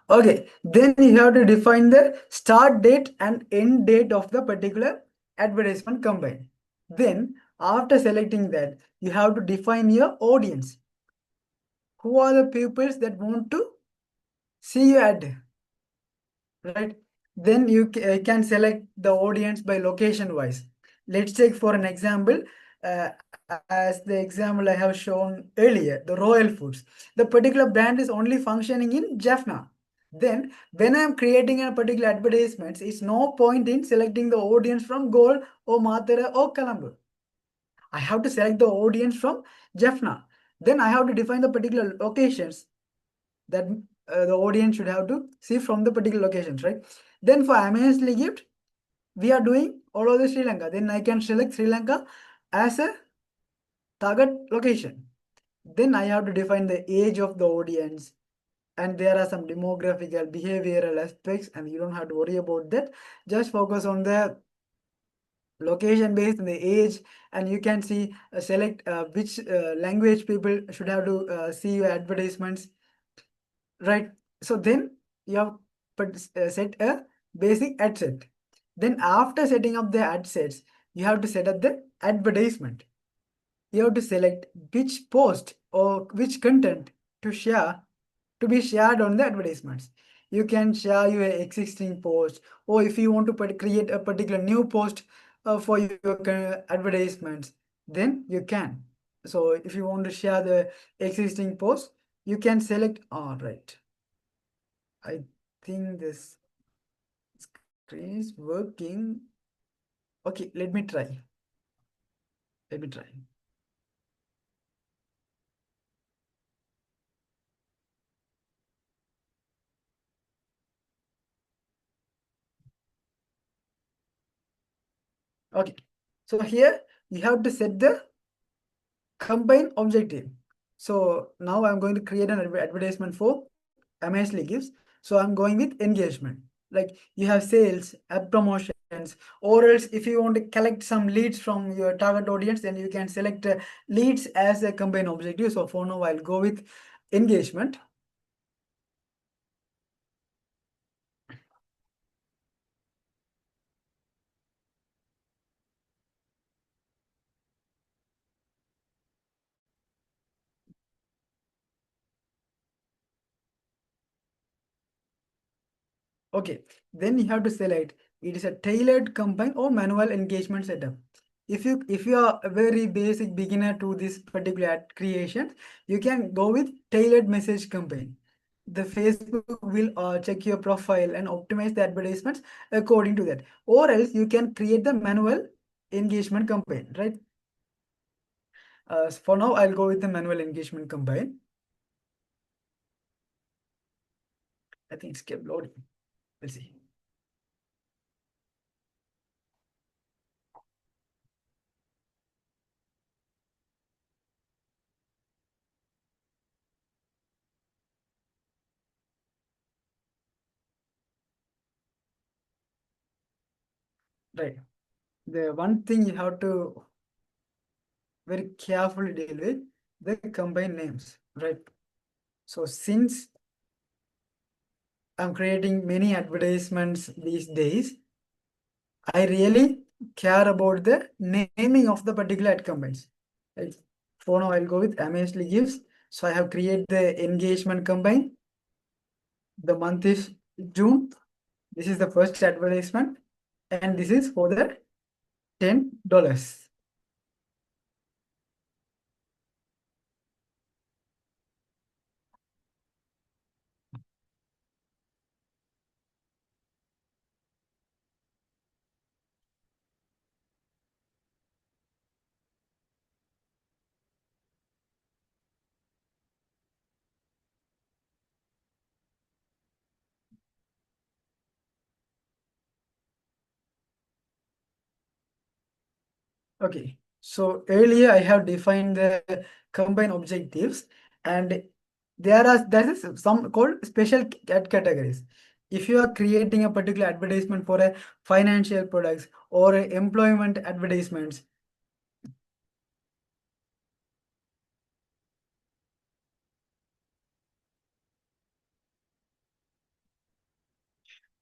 okay, then you have to define the start date and end date of the particular advertisement campaign. Then after selecting that, you have to define your audience. Who are the peoples that want to see your ad, right? Then you can select the audience by location wise. Let's take for an example, uh, as the example I have shown earlier, the Royal Foods. The particular brand is only functioning in Jaffna. Then when I'm creating a particular advertisement, it's no point in selecting the audience from Gold or Matara or Colombo. I have to select the audience from Jaffna. Then I have to define the particular locations that the audience should have to see from the particular locations, right? Then for Amazly Gift, we are doing all over the Sri Lanka. Then I can select Sri Lanka as a target location. Then I have to define the age of the audience, and there are some demographical behavioral aspects, and you don't have to worry about that. Just focus on the location based on the age, and you can see select which language people should have to see your advertisements, right? So then you have set a basic ad set. Then after setting up the ad sets, you have to set up the advertisement. You have to select which post or which content to share, to be shared on the advertisements. You can share your existing post, or if you want to create a particular new post for your advertisements, then you can. So if you want to share the existing post, you can select. All right. I think this screen is working. Okay, let me try. Let me try. Okay. So here you have to set the combine objective. So now I'm going to create an advertisement for Amazly Gifts. So I'm going with engagement. Like you have sales, app promotions, or else if you want to collect some leads from your target audience, then you can select leads as a combine objective. So for now, I'll go with engagement. Okay, then you have to select it is a tailored campaign or manual engagement setup. If you are a very basic beginner to this particular ad creation, you can go with tailored message campaign. The Facebook will check your profile and optimize the advertisements according to that. Or else you can create the manual engagement campaign, right? For now, I'll go with the manual engagement campaign. I think it's kept loading. Let's see. Right. The one thing you have to very carefully deal with the combine names, right? So since I'm creating many advertisements these days, I really care about the naming of the particular ad combines. Right? For now, I'll go with Amazly Gifts. So I have created the engagement combine. The month is June. This is the first advertisement, and this is for the $10. Okay, so earlier I have defined the combine objectives, and there is some called special ad categories. If you are creating a particular advertisement for a financial products or a employment advertisements,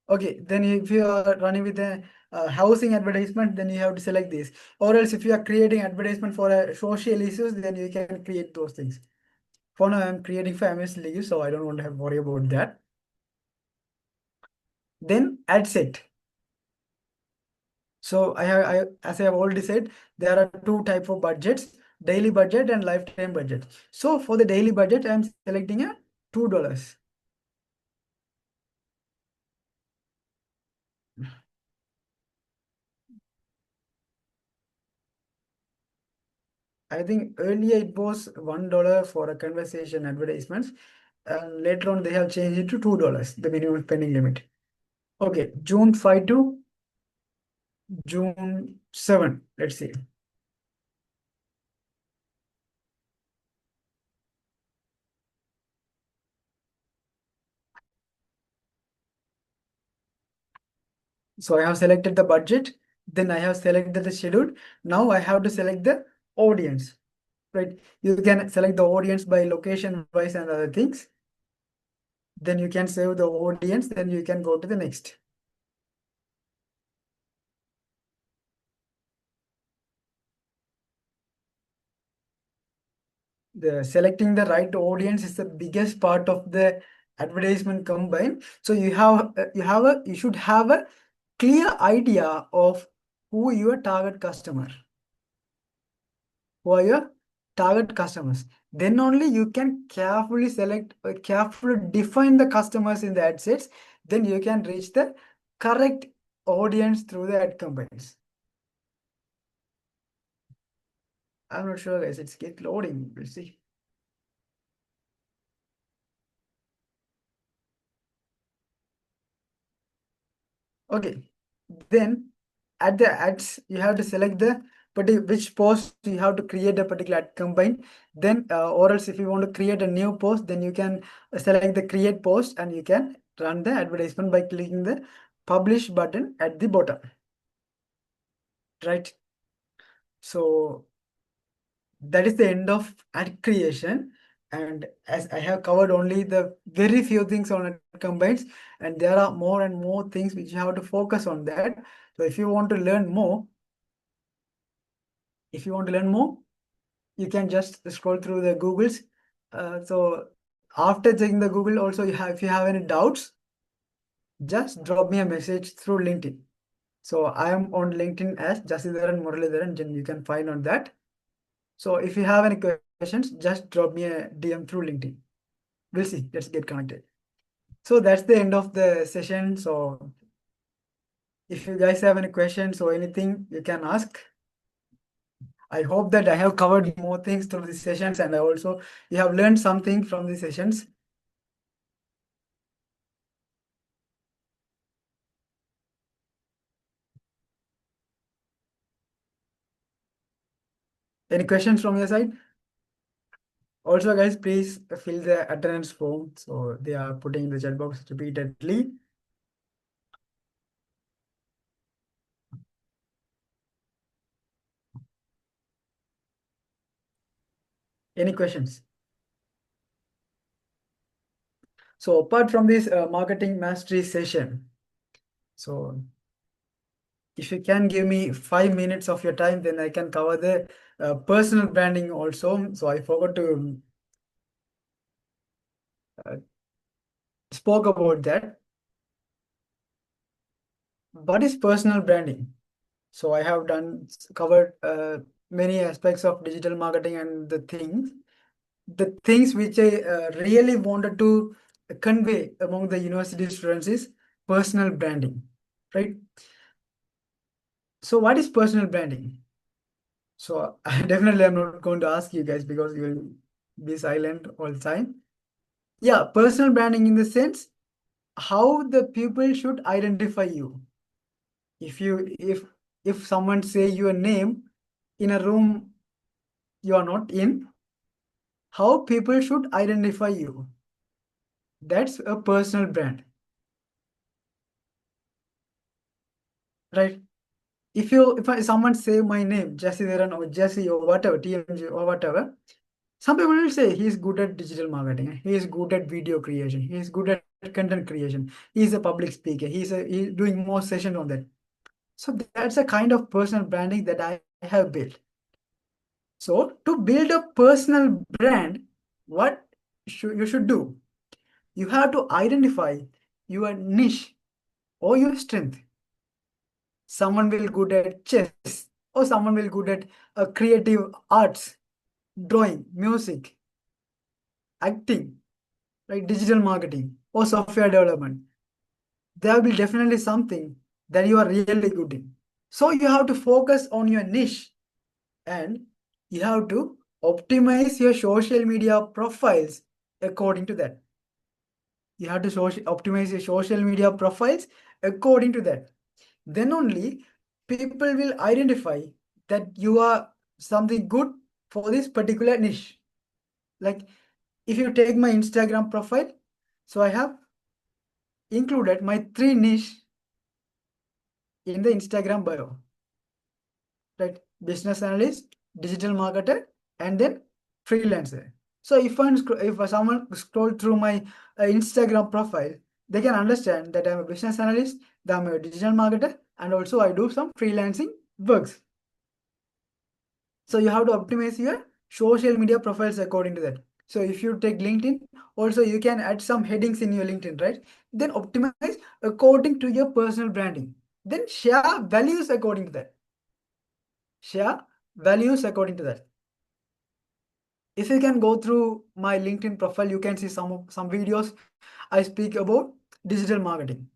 okay, then if you are running with a housing advertisement, then you have to select this. Or else if you are creating advertisement for a social issues, then you can create those things. For now, I'm creating famous leaves, so I don't want to have worry about that. Then ad set. So as I have already said, there are two type of budgets, daily budget and lifetime budget. So for the daily budget, I'm selecting a $2. I think earlier it was $1 for a conversation advertisements, and later on they have changed it to $2, the minimum spending limit. Okay, June 5 to June 7. Let's see. So I have selected the budget, then I have selected the schedule. Now I have to select the audience, right? You can select the audience by location wise and other things. Then you can save the audience, then you can go to the next. The selecting the right audience is the biggest part of the advertisement campaign. So you should have a clear idea of who your target customer, who are your target customers. Then only you can carefully select, carefully define the customers in the ad sets. Then you can reach the correct audience through the ad campaigns. I'm not sure, guys. It's get loading. We'll see. Okay. Then at the ads, you have to select the which post you have to create a particular ad campaign. Then, or else if you want to create a new post, then you can select the create post and you can run the advertisement by clicking the publish button at the bottom. Right. So that is the end of ad creation. And as I have covered only the very few things on ad campaigns, and there are more and more things which you have to focus on that. So if you want to learn more, you can just scroll through the Googles. So after checking the Google, also if you have any doubts, just drop me a message through LinkedIn. So I am on LinkedIn as Jasidharan Muralidharan, and you can find on that. So if you have any questions, just drop me a DM through LinkedIn. We'll see. Let's get connected. So that's the end of the session. So if you guys have any questions or anything, you can ask. I hope that I have covered more things through these sessions, and I also you have learned something from these sessions. Any questions from your side? Also, guys, please fill the attendance form. So they are putting in the chat box repeatedly. Any questions? So apart from this marketing mastery session, so if you can give me 5 minutes of your time, then I can cover the personal branding also. So I forgot to uh, spoke about that. What is personal branding? So I have covered many aspects of digital marketing and the things which I really wanted to convey among the university students is personal branding, right? So what is personal branding? So I definitely am not going to ask you guys because you will be silent all the time. Yeah, personal branding in the sense how the people should identify you. If someone say your name in a room you are not in, how people should identify you. That's a personal brand, right? Someone say my name, Jesse Dharan or Jesse or whatever, TMG or whatever, some people will say he is good at digital marketing, he is good at video creation, he is good at content creation, he is a public speaker, he's doing more sessions on that. So that's a kind of personal branding that I have built. So to build a personal brand, what you should do? You have to identify your niche or your strength. Someone will good at chess, or someone will good at creative arts, drawing, music, acting, right? Digital marketing or software development. There will be definitely something that you are really good in. So you have to focus on your niche and you have to optimize your social media profiles according to that. You have to optimize your social media profiles according to that. Then only people will identify that you are something good for this particular niche. Like if you take my Instagram profile, so I have included my three niche in the Instagram bio, right? Business analyst, digital marketer, and then freelancer. So if someone scroll through my Instagram profile, they can understand that I'm a business analyst, that I'm a digital marketer, and also I do some freelancing works. So you have to optimize your social media profiles according to that. So if you take LinkedIn, also you can add some headings in your LinkedIn, right? Then optimize according to your personal branding. Then share values according to that. Share values according to that. If you can go through my LinkedIn profile, you can see some videos I speak about digital marketing.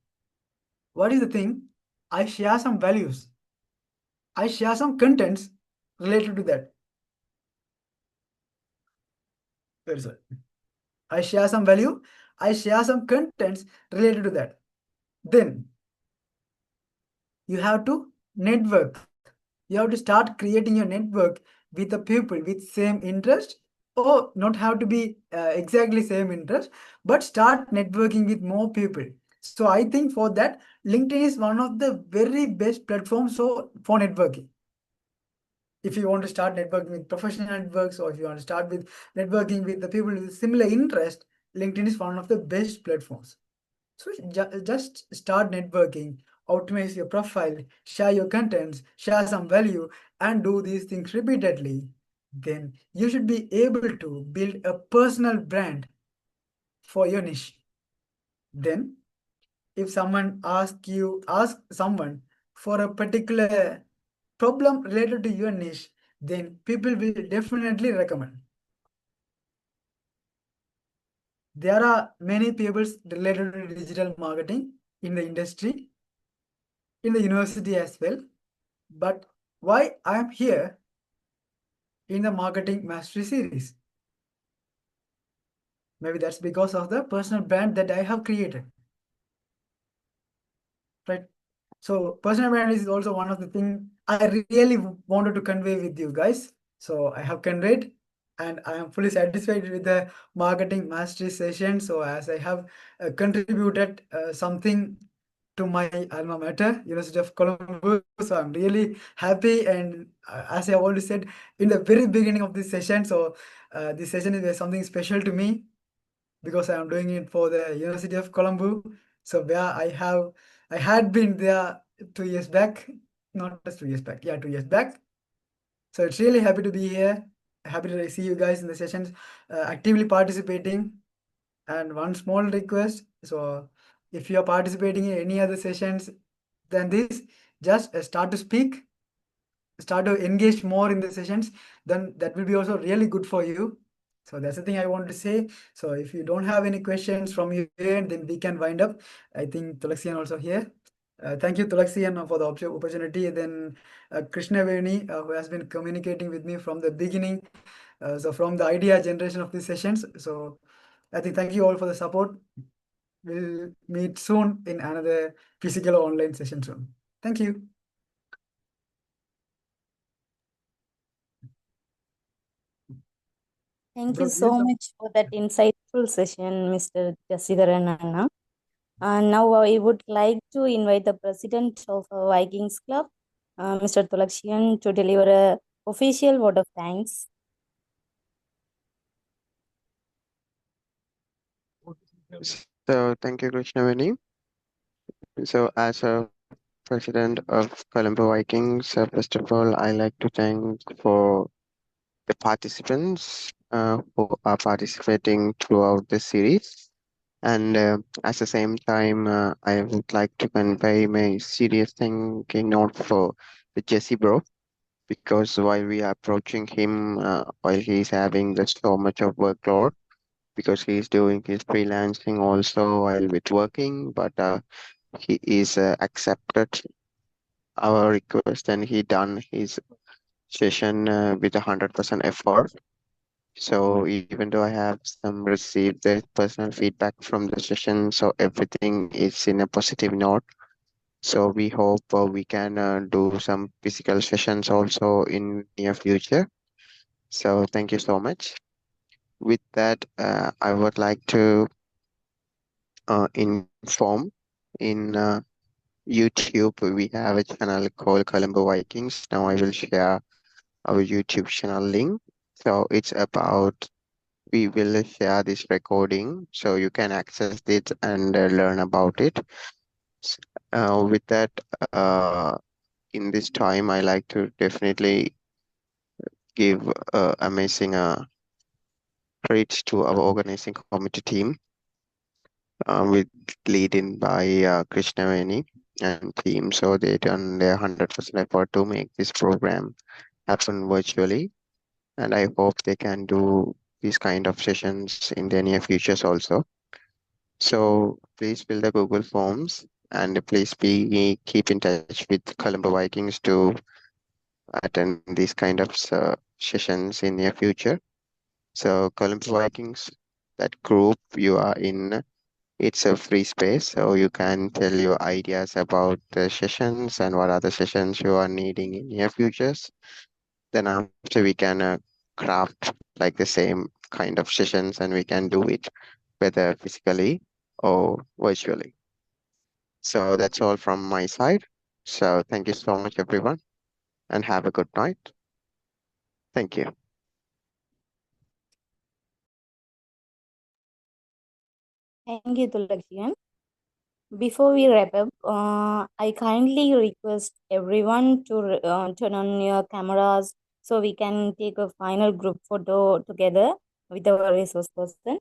What is the thing? I share some values. I share some contents related to that. Very sorry. I share some value. I share some contents related to that. Then you have to network. You have to start creating your network with the people with same interest, or not have to be exactly same interest, but start networking with more people. So I think for that, LinkedIn is one of the very best platforms for networking. If you want to start networking with professional networks, or if you want to start with networking with the people with similar interest, LinkedIn is one of the best platforms. So just start networking, optimize your profile, share your contents, share some value, and do these things repeatedly. Then you should be able to build a personal brand for your niche. Then if someone ask someone for a particular problem related to your niche, then people will definitely recommend. There are many people related to digital marketing in the industry, in the university as well. But why I am here in the marketing mastery series? Maybe that's because of the personal brand that I have created, right? So personal brand is also one of the things I really wanted to convey with you guys. So I have conveyed, and I am fully satisfied with the marketing mastery session. So as I have contributed something to my alma mater, University of Colombo. So I'm really happy. And as I already said in the very beginning of this session, so this session is something special to me because I am doing it for the University of Colombo. So where I had been there 2 years back, not just 2 years back, yeah, 2 years back. So it's really happy to be here. Happy to see you guys in the sessions, actively participating. And one small request. So if you are participating in any other sessions than this, just start to speak, start to engage more in the sessions, then that will be also really good for you. So that's the thing I want to say. So if you don't have any questions from you here, then we can wind up. I think Tulaksian also here. Thank you, Tulaksian, for the opportunity. Then Krishna Veni, who has been communicating with me from the beginning. So from the idea generation of these sessions. So I think thank you all for the support. We'll meet soon in another physical or online session soon. Thank you. Thank you Bro, so much for that insightful session, Mr. Jasidharan Anna. And now I would like to invite the president of Vikings Club, Mr. Tulakshian, to deliver a official word of thanks. So thank you, Krishnaveni. So as a president of Colombo Vikings, first of all, I like to thank for the participants who are participating throughout the series. And at the same time, I would like to convey my serious thanking note for the Jesse bro, because while we are approaching him, while he's having so much of workload, because he's doing his freelancing also while with working, but he is accepted our request and he done his session with 100% effort. So even though I have some received the personal feedback from the session, so everything is in a positive note. So we hope we can do some physical sessions also in near future. So thank you so much. With that, I would like to inform in YouTube, we have a channel called Colombo Vikings. Now I will share our YouTube channel link. So it's about, we will share this recording so you can access it and learn about it. S- with that, uh, in this time, I like to definitely give amazing credit to our organizing committee team, with leading by Krishna Veni and team. So they done their 100% effort to make this program happen virtually, and I hope they can do these kind of sessions in the near futures also. So please fill the Google Forms and please be keep in touch with Colombo Vikings to attend these kind of sessions in near future. So Colombo Vikings, that group you are in, it's a free space, so you can tell your ideas about the sessions and what other sessions you are needing in near futures. Then after we can craft like the same kind of sessions and we can do it whether physically or virtually. So that's all from my side. So thank you so much, everyone, and have a good night. Thank you. Thank you, Tulakshian. Before we wrap up, I kindly request everyone to turn on your cameras so we can take a final group photo together with our resource person.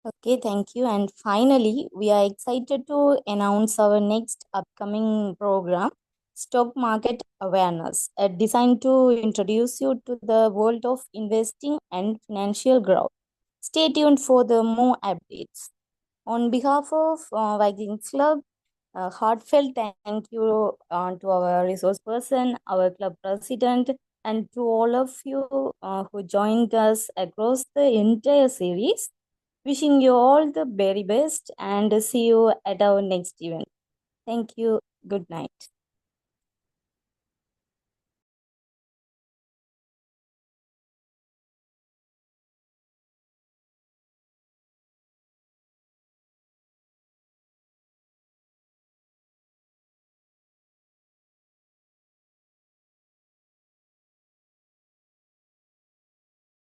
Okay, thank you. And finally, we are excited to announce our next upcoming program, Stock Market Awareness, designed to introduce you to the world of investing and financial growth. Stay tuned for the more updates. On behalf of Vikings Club, heartfelt thank you to our resource person, our club president, and to all of you who joined us across the entire series. Wishing you all the very best and see you at our next event. Thank you. Good night.